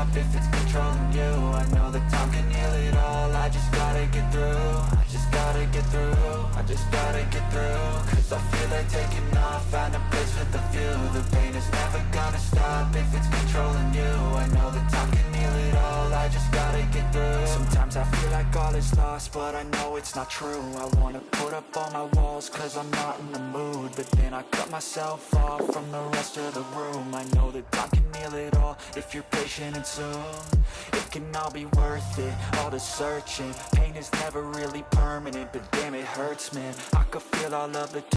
stop if it's controlling you. I know that time can heal it all. I just gotta get through. I just gotta get through. I just gotta get through. Cause I feel like taking off. Find a place with a view. The pain is never gonna stop if it's controlling you. I know that time can heal it all. I just gotta get through. Sometimes I feel like all is lost, but I know it's not true. I wanna put up all my walls cause I'm not in the mood, but then I cut myself off from the rest of the room. I know that time can heal it all if you're patient and soon it can all be worth it, all the searching. Pain is never really permanent, but damn it hurts, man. I could feel all of the